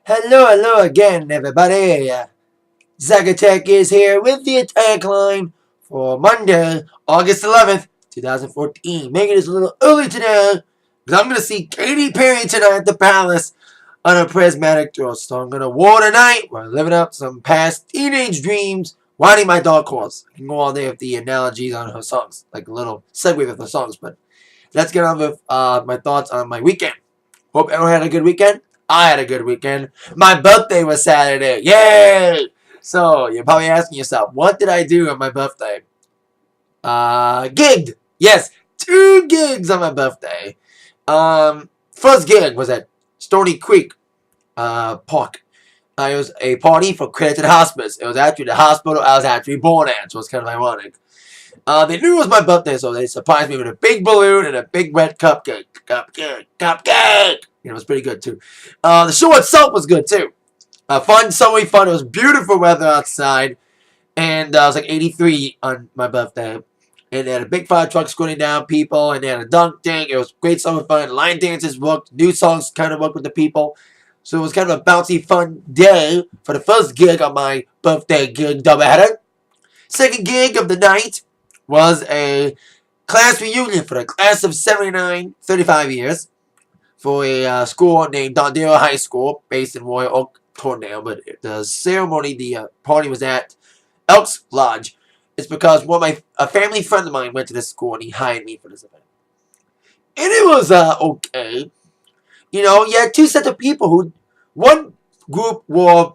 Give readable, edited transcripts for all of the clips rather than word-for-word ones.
Hello again, everybody. Zacatech is here with the Atakline for Monday, August 11th, 2014. Making this a little early today because I'm going to see Katy Perry tonight at the Palace on a prismatic tour. So I'm going to war tonight while living up some past teenage dreams, riding my dark horse. I can go all day with the analogies on her songs, like a little segue with the songs. But let's get on with my thoughts on my weekend. Hope everyone had a good weekend. I had a good weekend. My birthday was Saturday. Yay! So, you're probably asking yourself, what did I do on my birthday? Gigged. Yes, 2 gigs on my birthday. First gig was at Stony Creek Park. It was a party for Credited Hospice. It was actually the hospital I was actually born at, so it's kind of ironic. They knew it was my birthday, so they surprised me with a big balloon and a big red cupcake. It was pretty good, too. The show itself was good, too. Fun, summery fun. It was beautiful weather outside. And it was like 83 on my birthday. And they had a big fire truck scooting down people. And they had a dunk tank. It was great summer fun. Line dances worked. New songs kind of worked with the people. So it was kind of a bouncy, fun day for the first gig on my birthday gig doubleheader. Second gig of the night was a class reunion for the class of 79, 35 years. For a school named Dondero High School, based in Royal Oak, Tornado. But the ceremony, the party was at Elks Lodge. It's because a family friend of mine went to this school and he hired me for this event. And it was okay. You know, you had 2 sets of people who, one group were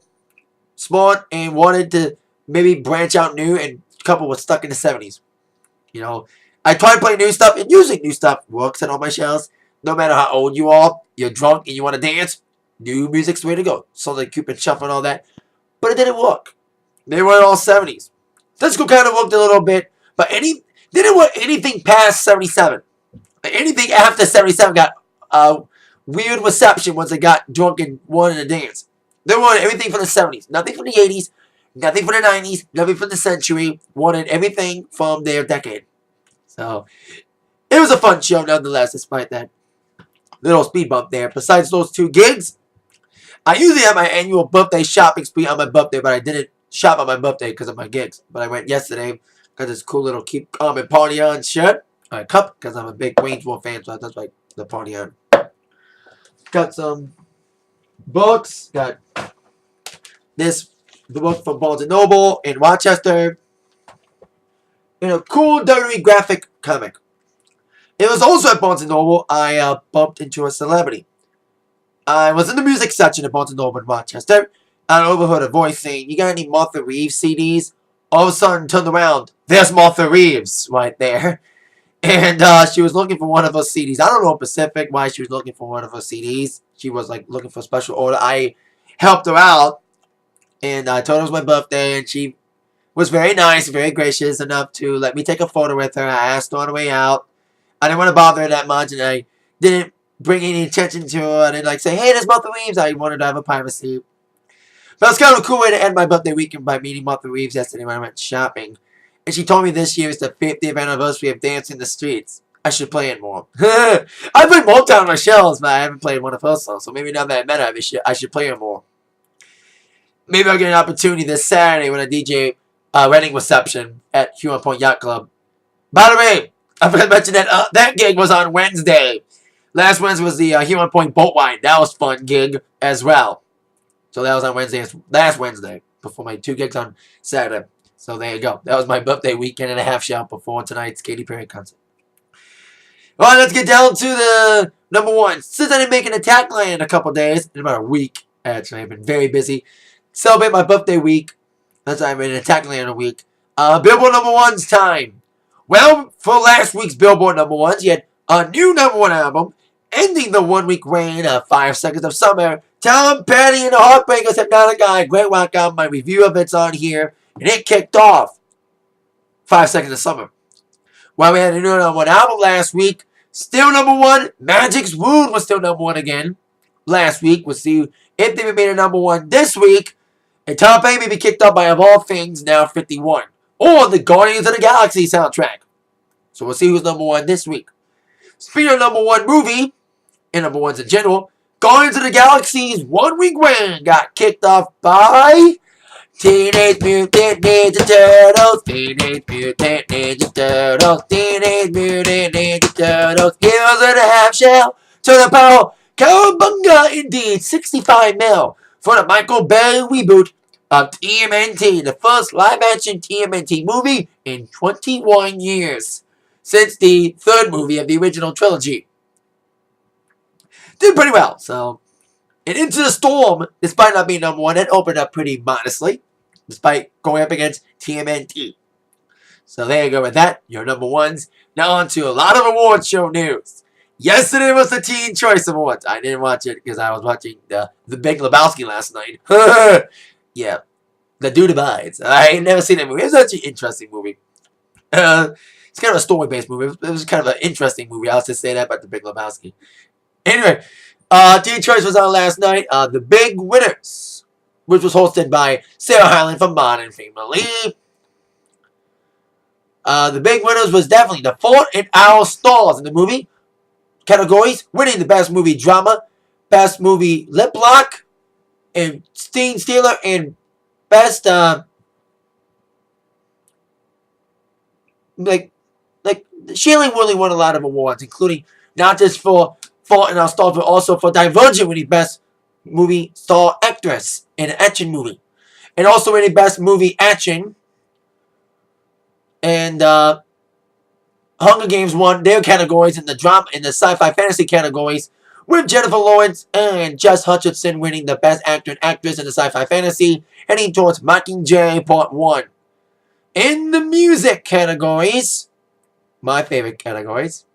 smart and wanted to maybe branch out new, and a couple were stuck in the 70s. You know, I try to play new stuff, and usually new stuff works at all my shows. No matter how old you are, you're drunk and you want to dance, new music's the way to go. So like Cupid Shuffle and all that. But it didn't work. They were all 70s. Disco kind of worked a little bit, but didn't work anything past 77. Anything after 77 got weird reception once they got drunk and wanted to dance. They wanted everything from the 70s. Nothing from the 80s, nothing from the 90s, nothing from the century. Wanted everything from their decade. So, it was a fun show nonetheless, despite that little speed bump there. Besides those 2 gigs, I usually have my annual birthday shopping spree on my birthday, but I didn't shop on my birthday because of my gigs. But I went yesterday because this cool little Keep Calm and Party On shirt. Cup, because I'm a big Rangewolf fan, so that's like the Party On. Got some books. Got the book from Barnes & Noble in Rochester. And a cool WWE graphic comic. It was also at Barnes & Noble I bumped into a celebrity. I was in the music section at Barnes & Noble in Rochester. I overheard a voice saying, "You got any Martha Reeves CDs?" All of a sudden, turned around. There's Martha Reeves right there. And she was looking for one of her CDs. I don't know Pacific why she was looking for one of her CDs. She was like looking for a special order. I helped her out. And I told her it was my birthday. And she was very nice, very gracious enough to let me take a photo with her. I asked her on the way out. I didn't want to bother her that much, and I didn't bring any attention to her. I didn't like say, "Hey, there's Martha Reeves." I wanted to have a privacy. But it was kind of a cool way to end my birthday weekend by meeting Martha Reeves yesterday when I went shopping. And she told me this year is the 50th anniversary of Dance in the Streets. I should play it more. I played Motown on my shelves, but I haven't played one of her songs. So maybe now that I met her, I should play it more. Maybe I'll get an opportunity this Saturday when I DJ wedding reception at Huron Point Yacht Club. By the way, I forgot to mention that that gig was on Wednesday. Last Wednesday was the Huron Point Boat Wine. That was a fun gig as well. So that was on Wednesday, last Wednesday, before my 2 gigs on Saturday. So there you go. That was my birthday weekend and a half show before tonight's Katy Perry concert. Alright, let's get down to the number 1. Since I didn't make an Atakline in a couple days, in about a week, actually, I've been very busy. Celebrate my birthday week. That's why I'm in an Atakline in a week. Billboard number 1's time. Well, for last week's Billboard number 1s, you had a new number 1 album, ending the 1-week reign of 5 Seconds of Summer. Tom Petty and the Heartbreakers, Hypnotic Guy. Great rock album. My review of it's on here. And it kicked off 5 Seconds of Summer. Well, we had a new number 1 album last week. Still number 1. Magic's Wound was still number 1 again last week. We'll see if they made a number 1 this week. And Tom Petty may be kicked off by, of all things, now 51. Or the Guardians of the Galaxy soundtrack. So we'll see who's number 1 this week. Speaking of number 1 movie, and number 1s in general, Guardians of the Galaxy's 1 week win got kicked off by Teenage Mutant Ninja Turtles, Teenage Mutant Ninja Turtles, Teenage Mutant Ninja Turtles, Heroes of the Half Shell, to the power, Cowabunga indeed, 65 mil for the Michael Bay reboot of TMNT, the first live-action TMNT movie in 21 years, since the third movie of the original trilogy. Did pretty well, so. And Into the Storm, despite not being number one, it opened up pretty modestly, despite going up against TMNT. So there you go with that, your number ones. Now on to a lot of award show news. Yesterday was the Teen Choice Awards. I didn't watch it because I was watching the Big Lebowski last night. Yeah, The Dude Abides. I ain't never seen that movie. It was actually an interesting movie. It's kind of a story-based movie. It was kind of an interesting movie. I'll just say that about The Big Lebowski. Anyway, Teen Choice was on last night. The Big Winners, which was hosted by Sarah Hyland from Modern Family. The Big Winners was definitely The Fault in Our Stars in the movie categories, winning the Best Movie Drama, Best Movie Lip Lock, and Scene Stealer, and Best Shailene Woodley won a lot of awards, including not just for Fault in Our Stars, but also for Divergent winning Best Movie Star Actress in an action movie, and also winning Best Movie Action. And Hunger Games won their categories in the drama and the sci-fi fantasy categories, with Jennifer Lawrence and Jess Hutcherson winning the Best Actor and Actress in the sci-fi fantasy, heading towards Mockingjay Part 1. In the music categories, my favorite categories,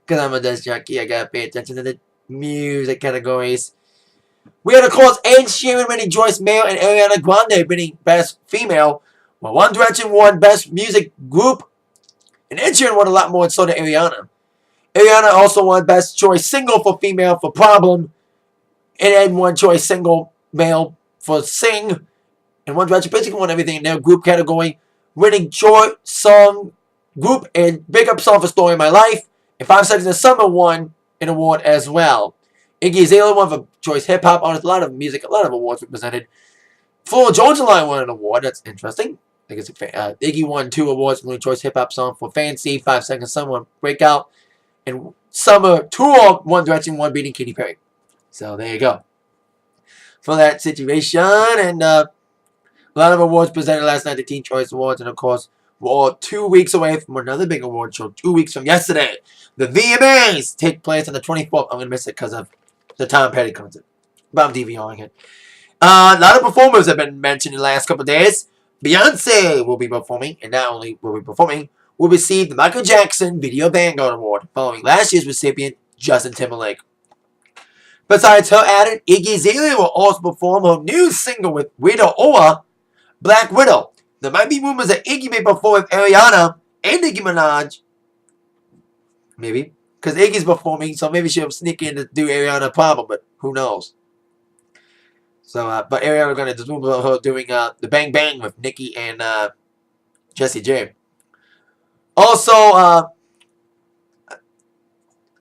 because I'm a disc jockey, I gotta pay attention to the music categories. We had, of course, Ed Sheeran winning Joyce Mayo and Ariana Grande winning Best Female, while One Direction won Best Music Group, and Ed Sheeran won a lot more, and so did Ariana. Ariana also won Best Choice Single for Female for Problem, and Ed won Choice Single Male for Sing, and One Direction basically won everything in their group category, winning Choice Song Group and Big Up Song for Story of My Life, and 5 Seconds of Summer won an award as well. Iggy Azalea won for Choice Hip Hop Artist, a lot of music, a lot of awards were presented. Flora Jones Line won an award, that's interesting. I guess Iggy won 2 awards, including Choice Hip Hop Song for Fancy, 5 Seconds Summer Breakout, and Summer Tour One Direction won beating Katy Perry. So there you go. For that situation, and a lot of awards presented last night, the Teen Choice Awards, and of course, we're all 2 weeks away from another big award show, 2 weeks from yesterday. The VMAs take place on the 24th. I'm going to miss it because of the Tom Petty concert, but I'm DVRing it. A lot of performers have been mentioned in the last couple of days. Beyonce will be performing, and not only will be performing, will receive the Michael Jackson Video Vanguard Award, following last year's recipient, Justin Timberlake. Besides her added, Iggy Azalea will also perform her new single with Rita Ora, Black Widow. There might be rumors that Iggy may perform with Ariana and Nicki Minaj. Maybe. Because Iggy's performing, so maybe she'll sneak in to do Ariana Problem, but who knows. So, but Ariana going to do her doing the Bang Bang with Nicki and Jessie J. Also, I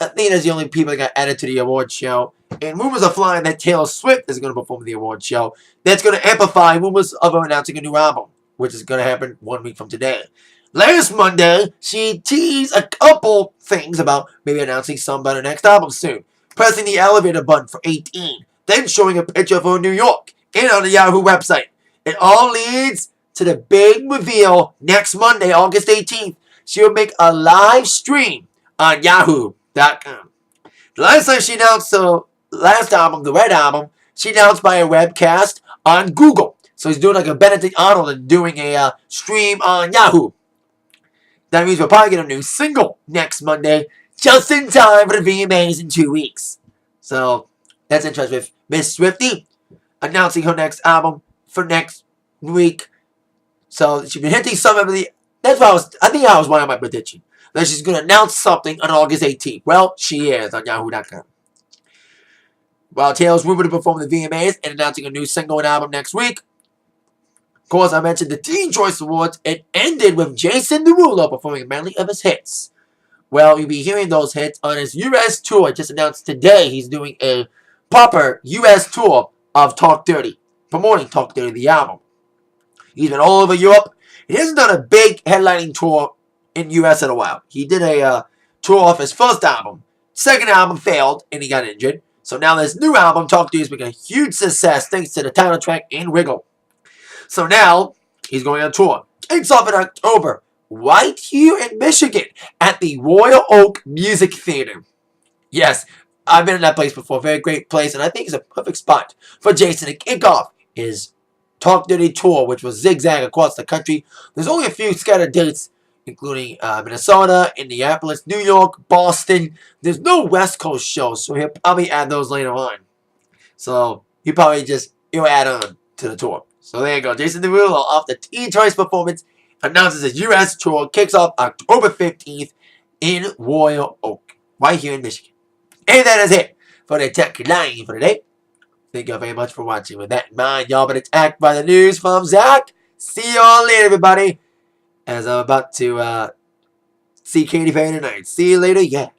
think that's the only people that got added to the award show. And rumors are flying that Taylor Swift is going to perform at the award show. That's going to amplify rumors of her announcing a new album, which is going to happen 1 week from today. Last Monday, she teased a couple things about maybe announcing some about her next album soon. Pressing the elevator button for 18. Then showing a picture of her in New York and on the Yahoo website. It all leads to the big reveal next Monday, August 18th. She will make a live stream on Yahoo.com. The last time she announced the last album, the Red Album, she announced by a webcast on Google. So he's doing like a Benedict Arnold and doing a stream on Yahoo. That means we'll probably get a new single next Monday, just in time for the VMAs in 2 weeks. So that's interesting with Miss Swiftie announcing her next album for next week. So she's been hinting some of the. That's why I think I was one of my prediction that she's going to announce something on August 18th. Well, she is on Yahoo.com. While Taylor's rumored to perform the VMAs and announcing a new single and album next week. Of course, I mentioned the Teen Choice Awards. It ended with Jason Derulo performing many of his hits, Well, you'll be hearing those hits on his U.S. tour. Just announced today he's doing a proper U.S. tour of Talk Dirty, promoting Talk Dirty, the album. He's been all over Europe. He hasn't done a big headlining tour in U.S. in a while. He did a tour off his first album. Second album failed, and he got injured. So now this new album, Talk Dirty, has been a huge success thanks to the title track and Wiggle. So now he's going on tour. Kicks off in October, right here in Michigan, at the Royal Oak Music Theater. Yes, I've been in that place before. Very great place, and I think it's a perfect spot for Jason to kick off his Talk Dirty tour, which will zigzag across the country. There's only a few scattered dates, including Minnesota, Indianapolis, New York, Boston. There's no West Coast shows, so he'll probably add those later on. So he'll add on to the tour. So there you go. Jason Derulo, off the Teen Choice Performance, announces his U.S. tour, kicks off October 15th in Royal Oak, right here in Michigan. And that is it for the Atakline for today. Thank you very much for watching. With that in mind, y'all been attacked by the news from Zach. See y'all later, everybody. As I'm about to see Katy Perry tonight. See you later, yeah.